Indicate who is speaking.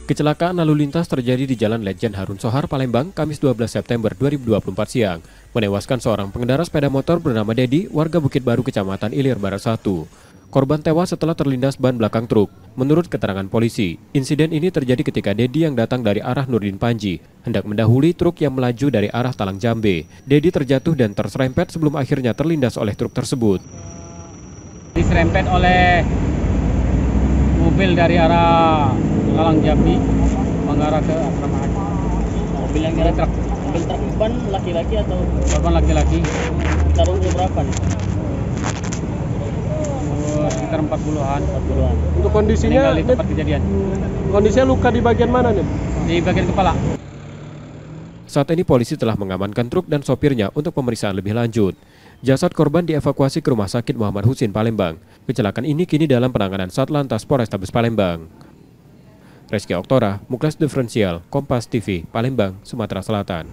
Speaker 1: Kecelakaan lalu lintas terjadi di Jalan Lejen Harun Sohar, Palembang, Kamis 12 September 2024 siang, menewaskan seorang pengendara sepeda motor bernama Dedi, warga Bukit Baru, Kecamatan Ilir Barat 1. Korban tewas setelah terlindas ban belakang truk. Menurut keterangan polisi, insiden ini terjadi ketika Dedi yang datang dari arah Nurdin Panji hendak mendahului truk yang melaju dari arah Talang Jambe. Dedi terjatuh dan terserempet sebelum akhirnya terlindas oleh truk tersebut.
Speaker 2: Diserempet oleh mobil dari arah Talang Jambi mengarah ke Asrama Haji.
Speaker 3: Mobil yang nyerempet truk. Mobil truk ban laki-laki atau
Speaker 2: Korban laki-laki.
Speaker 3: kita umur berapa nih?
Speaker 2: Sekitar 40-an.
Speaker 4: Untuk kondisinya,
Speaker 2: Meninggal di tempat kejadian.
Speaker 4: kondisinya luka di bagian mana nih?
Speaker 2: Di bagian kepala.
Speaker 1: Saat ini polisi telah mengamankan truk dan sopirnya untuk pemeriksaan lebih lanjut. Jasad korban dievakuasi ke Rumah Sakit Muhammad Husin, Palembang. Kecelakaan ini kini dalam penanganan Satlantas Polrestabes Palembang. Reski Oktora, Muklas Diferensial, Kompas TV, Palembang, Sumatera Selatan.